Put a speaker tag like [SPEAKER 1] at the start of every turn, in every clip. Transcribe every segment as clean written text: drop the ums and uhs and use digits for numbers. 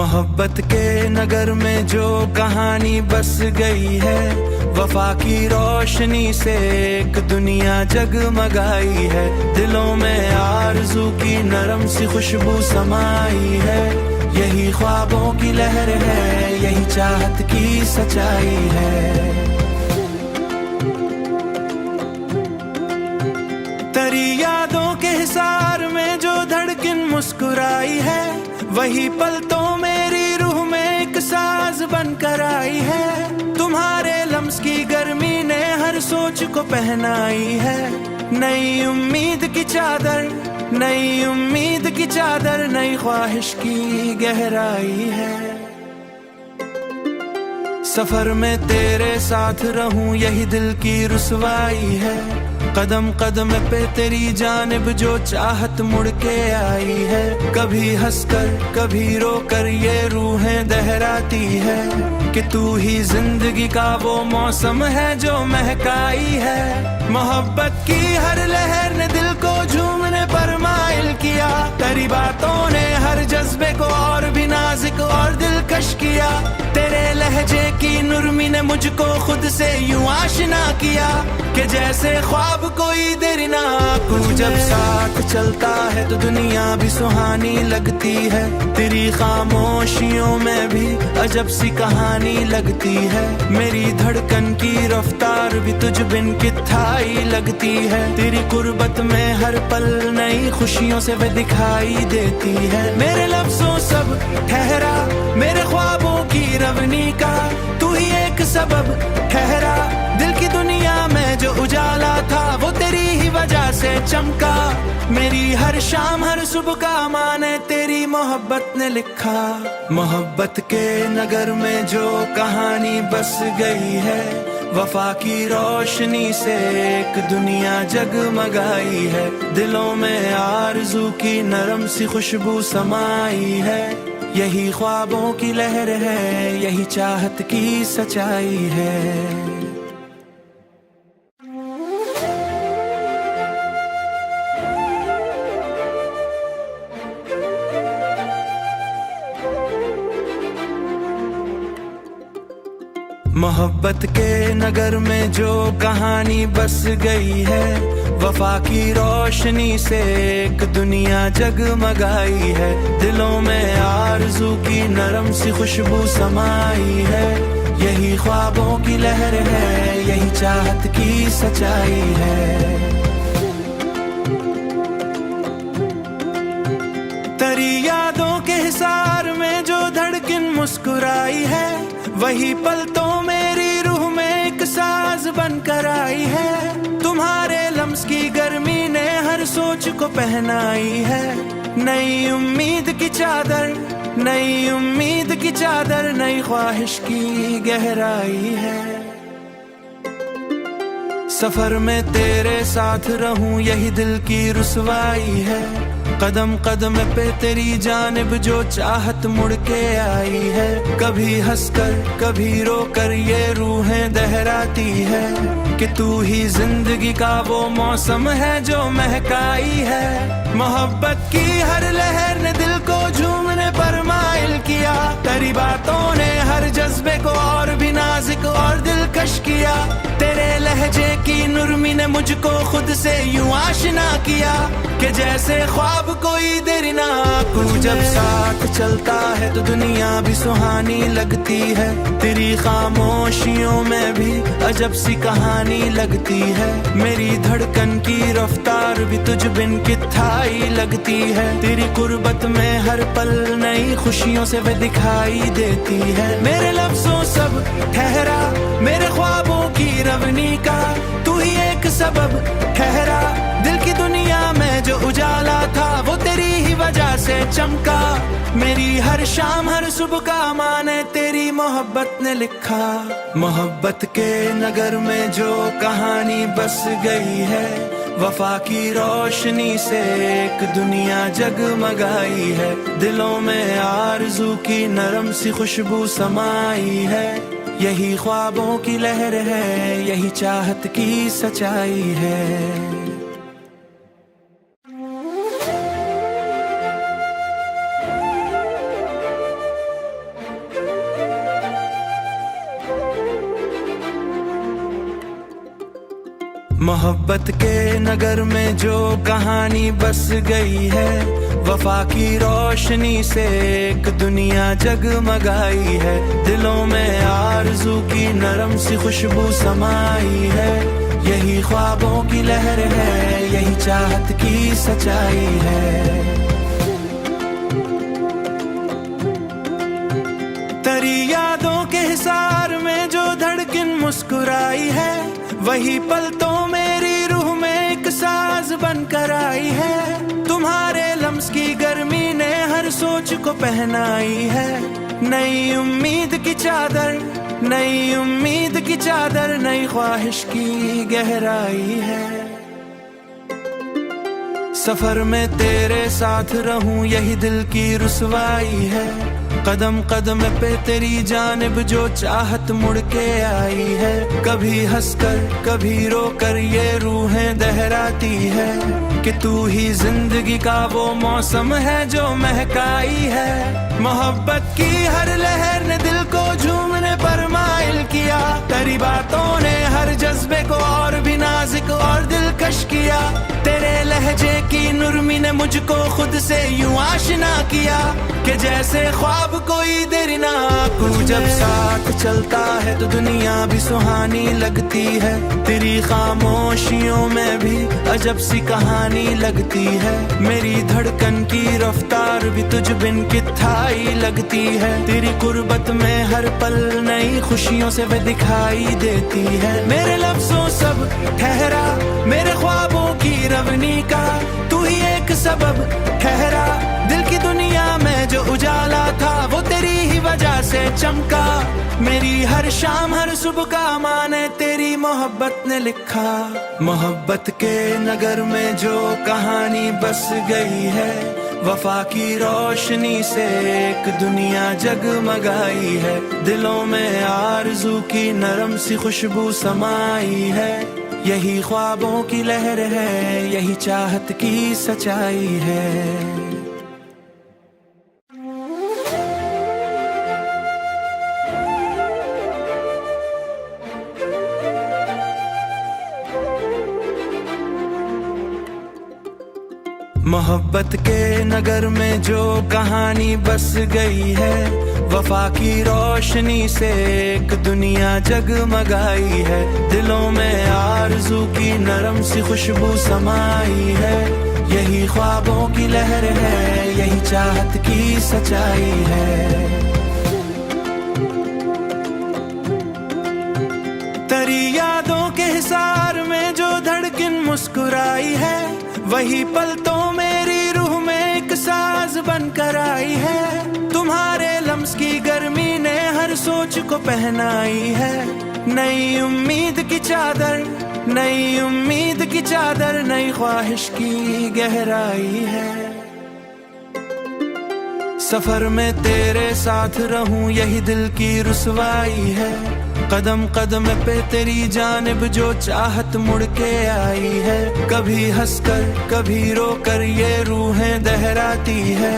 [SPEAKER 1] मोहब्बत के नगर में जो कहानी बस गई है, वफा की रोशनी से एक दुनिया जगमगाई है। दिलों में आरज़ू की नरम सी खुशबू समाई है। यही ख्वाबों की लहर है, यही चाहत की सच्चाई है। तेरी यादों के हिसार में जो धड़कन मुस्कुराई है, वही पल तो मेरी रूह में एक साज बनकर आई है। तुम्हारे लम्स की गर्मी ने हर सोच को पहनाई है। नई उम्मीद की चादर, नई उम्मीद की चादर, नई ख्वाहिश की गहराई है। सफर में तेरे साथ रहूं यही दिल की रुसवाई है। कदम कदम पे तेरी जानिब जो चाहत मुड़ के आई है। कभी हंसकर कभी रोकर ये रूहें दहराती है कि तू ही जिंदगी का वो मौसम है जो महकाई है। मोहब्बत की हर लहर ने दिल को झूमने पर माइल किया। तेरी बातों ने हर जज्बे को और भी नाजुक और दिलकश किया। तेरे लहजे की नुरमी ने मुझको खुद से यूं आशना किया कि जैसे ख्वाब कोई देर ना आंखों। जब साथ चलता है तो दुनिया भी सुहानी लगती है। तेरी खामोशियों में भी अजब सी कहानी लगती है। मेरी धड़कन की रफ्तार भी तुझ बिन कित्थाई लगती है। तेरी कुर्बत में हर पल नई खुशियों से वे दिखाई देती है। मेरे लफ्जों सब ठहरा, मेरे ख्वाबों की रवनी का तू ही एक सबब ठहरा। दिल की दुनिया में जो उजाला था वो तेरी ही वजह से चमका। मेरी हर शाम हर सुबह का माने तेरी मोहब्बत ने लिखा। मोहब्बत के नगर में जो कहानी बस गई है, वफा की रोशनी से एक दुनिया जगमगाई है। दिलों में आरज़ू की नरम सी खुशबू समाई है। यही ख्वाबों की लहर है, यही चाहत की सच्चाई है। मोहब्बत के नगर में जो कहानी बस गई है, वफा की रोशनी से एक दुनिया जगमगाई है। दिलों में आरज़ू की नरम सी खुशबू समाई है। यही ख्वाबों की लहर है, यही चाहत की सच्चाई है। तेरी यादों के हिसार में जो धड़कन मुस्कुराई है, वही पल तो मेरी रूह में एक साज बनकर आई है। तुम्हारे लम्स की गर्मी ने हर सोच को पहनाई है। नई उम्मीद की चादर, नई उम्मीद की चादर, नई ख्वाहिश की गहराई है। सफर में तेरे साथ रहूं यही दिल की रुसवाई है। कदम कदम पे तेरी जानिब जो चाहत मुड़ के आई है। कभी हंसकर कभी रोकर ये रूहें दहराती है कि तू ही जिंदगी का वो मौसम है जो महकाई है। मोहब्बत की हर लहर ने दिल को झूमने पर माइल किया। तेरी बातों ने हर जज्बे को और भी नाजुक और दिलकश किया। तेरे लहजे की नुरमी ने मुझको खुद से यूं आशना किया कि जैसे ख्वाब कोई देर ना आंखों। जब साथ चलता है तो दुनिया भी सुहानी लगती है। तेरी खामोशियों में भी अजब सी कहानी लगती है। मेरी धड़कन की रफ्तार भी तुझ बिन कित्थाई लगती है। तेरी कुर्बत में हर पल नई खुशियों से वे दिखाई देती है। मेरे लफ्जों सब ठहरा, मेरे ख्वाबों की रवनी का तू ही एक सबब ठहरा। दिल की दुनिया में जो उजाला था वो तेरी ही वजह से चमका। मेरी हर शाम हर सुबह का माने तेरी मोहब्बत ने लिखा। मोहब्बत के नगर में जो कहानी बस गई है, वफा की रोशनी से एक दुनिया जगमगाई है। दिलों में आरज़ू की नरम सी खुशबू समाई है। यही ख्वाबों की लहर है, यही चाहत की सच्चाई है। मोहब्बत के नगर में जो कहानी बस गई है, वफा की रोशनी से एक दुनिया जगमगाई है। दिलों में आरज़ू की नरम सी खुशबू समाई है। यही ख्वाबों की लहर है, यही चाहत की सच्चाई है। तेरी यादों के हिसार में जो धड़कन मुस्कुराई है, वही पल तो मेरी रूह में एक साज बनकर आई है। तुम्हारे लम्स की गर्मी ने हर सोच को पहनाई है। नई उम्मीद की चादर, नई उम्मीद की चादर, नई ख्वाहिश की गहराई है। सफर में तेरे साथ रहूं यही दिल की रुसवाई है। कदम कदम पे तेरी जानिब जो चाहत मुड़ के आई है। कभी हंसकर कभी रोकर ये रूहें दहराती है कि तू ही जिंदगी का वो मौसम है जो महकाई है। मोहब्बत की हर लहर ने दिल को झूमने पर माइल किया। तेरी बातों ने हर जज्बे को और भी नाजुक और दिलकश किया। तेरे लहजे की नुरमी ने मुझको खुद से यूं आशना किया कि जैसे ख्वाब कोई देर ना आंखों। जब साथ चलता है तो दुनिया भी सुहानी लगती है। तेरी खामोशियों में भी अजब सी कहानी लगती है। मेरी धड़कन की रफ्तार भी तुझ बिन कित्थाई लगती है। तेरी कुर्बत में हर पल नई खुशियों से वे दिखाई देती है। मेरे लफ्जों सब ठहरा, मेरे ख्वाबों की रवनी का तू ही एक सबब ठहरा। दिल की दुनिया में जो उजाला था वो तेरी ही वजह से चमका। मेरी हर शाम हर सुबह का माने तेरी मोहब्बत ने लिखा। मोहब्बत के नगर में जो कहानी बस गई है, वफा की रोशनी से एक दुनिया जगमगाई है। दिलों में आरज़ू की नरम सी खुशबू समाई है। यही ख्वाबों की लहर है, यही चाहत की सच्चाई है। मोहब्बत के नगर में जो कहानी बस गई है, वफा की रोशनी से एक दुनिया जगमगाई है। दिलों में आरज़ू की नरम सी खुशबू समाई है। यही ख्वाबों की लहर है, यही चाहत की सच्चाई है। तेरी यादों के हिसार में जो धड़कन मुस्कुराई है, वही पल तो मेरी रूह में एक साज बनकर आई है। तुम्हारे लम्स की गर्मी ने हर सोच को पहनाई है। नई उम्मीद की चादर, नई उम्मीद की चादर, नई ख्वाहिश की गहराई है। सफर में तेरे साथ रहूं यही दिल की रुसवाई है। कदम कदम पे तेरी जानिब जो चाहत मुड़ के आई है। कभी हंसकर कभी रोकर ये रूहें दहराती है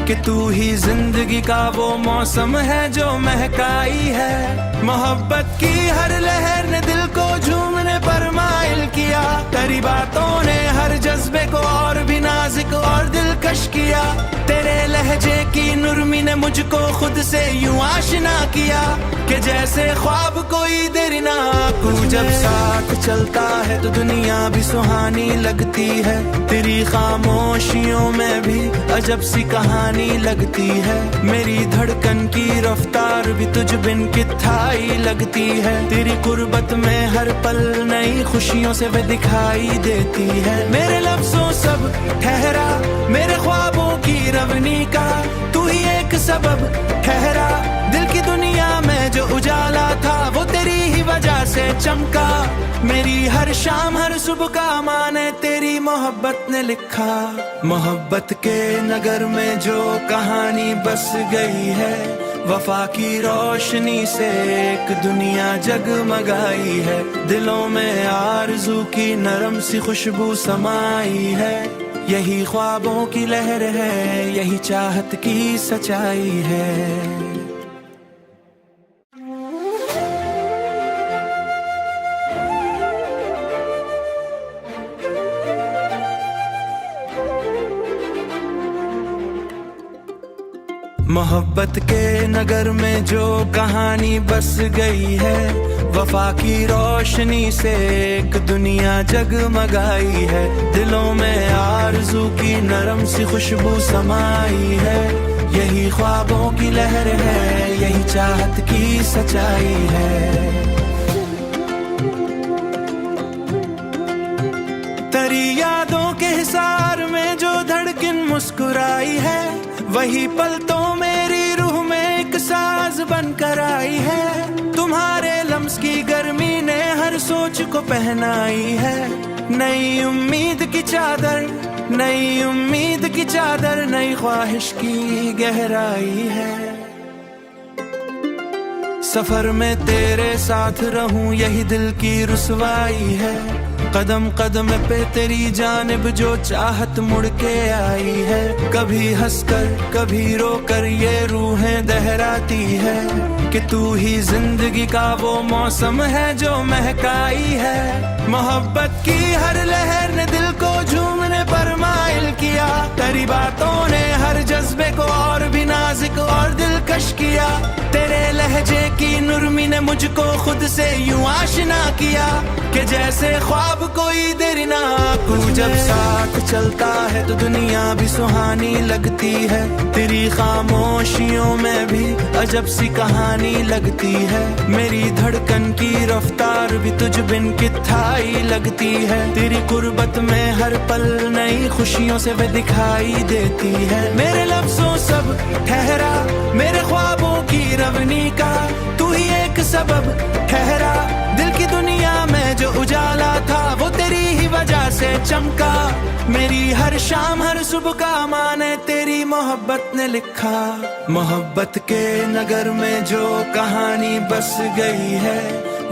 [SPEAKER 1] कि तू ही जिंदगी का वो मौसम है जो महकाई है। मोहब्बत की हर लहर ने दिल को झूमने पर माइल किया। तेरी बातों ने हर जज्बे को और भी नाजुक और दिलकश किया। तेरे लहजे की नुरमी ने मुझको खुद से यूं आशना किया कि जैसे ख्वाब कोई देर ना आंखों। जब साथ चलता है तो दुनिया भी सुहानी लगती है। तेरी खामोशियों में भी अजब सी कहानी लगती है। मेरी धड़कन की रफ्तार भी तुझ बिन कित्थाई लगती है। तेरी कुर्बत में हर पल नई खुशियों से वे दिखाई देती है। मेरे लफ्जों सब ठहरा, मेरे ख्वाबों की रवनी का तू ही एक सबब ठहरा। दिल की दुनिया में जो उजाला था वो तेरी ही वजह से चमका। मेरी हर शाम हर सुबह का माने तेरी मोहब्बत ने लिखा। मोहब्बत के नगर में जो कहानी बस गई है, वफा की रोशनी से एक दुनिया जगमगाई है। दिलों में आरज़ू की नरम सी खुशबू समाई है। यही ख्वाबों की लहर है, यही चाहत की सच्चाई है। मोहब्बत के नगर में जो कहानी बस गई है, वफा की रोशनी से एक दुनिया जगमगाई है। दिलों में आरज़ू की नरम सी खुशबू समाई है। यही ख्वाबों की लहर है, यही चाहत की सच्चाई है। तेरी यादों के हिसार में जो धड़कन मुस्कुराई है, वही पल तो मेरी रूह में एक साज बनकर आई है। तुम्हारे लम्स की गर्मी ने हर सोच को पहनाई है। नई उम्मीद की चादर, नई उम्मीद की चादर, नई ख्वाहिश की गहराई है। सफर में तेरे साथ रहूं यही दिल की रुसवाई है। कदम कदम पे तेरी जानिब जो चाहत मुड़ के आई है। कभी हंसकर कभी रोकर ये रूहें दहराती है कि तू ही जिंदगी का वो मौसम है जो महकाई है। मोहब्बत की हर लहर ने दिल को झूमने पर माइल किया। तेरी बातों ने हर जज्बे को और भी नाजुक और दिलकश किया। तेरे लहजे की नुरमी ने मुझको खुद से यूं आशना किया कि जैसे ख्वाब कोई देर ना। तू जब साथ चलता है तो दुनिया भी सुहानी लगती है। तेरी खामोशियों में भी अजब सी कहानी लगती है। मेरी धड़कन की रफ्तार भी तुझ बिन कित्थाई लगती है। तेरी कुर्बत में हर पल नई खुशियों से वे दिखाई देती है। मेरे लफ्जों सब ठहरा, मेरे ख्वाबों की रवनी का तू ही एक सबब ठहरा। दिल की दुनिया में जो उजाला था वो तेरी ही वजह से चमका। मेरी हर शाम हर सुबह का माने तेरी मोहब्बत ने लिखा। मोहब्बत के नगर में जो कहानी बस गई है,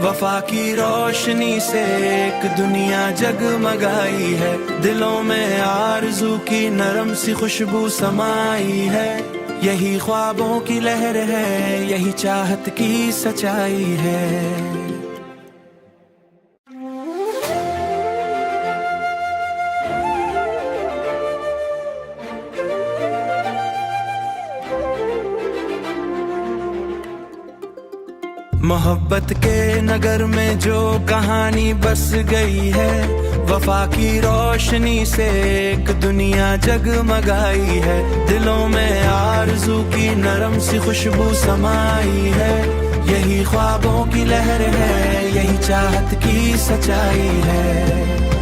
[SPEAKER 1] वफा की रोशनी से एक दुनिया जगमगाई है। दिलों में आरज़ू की नरम सी खुशबू समाई है। यही ख्वाबों की लहर है, यही चाहत की सच्चाई है। मोहब्बत के नगर में जो कहानी बस गई है, वफा की रोशनी से एक दुनिया जगमगाई है। दिलों में आरज़ू की नरम सी खुशबू समाई है। यही ख्वाबों की लहर है, यही चाहत की सच्चाई है।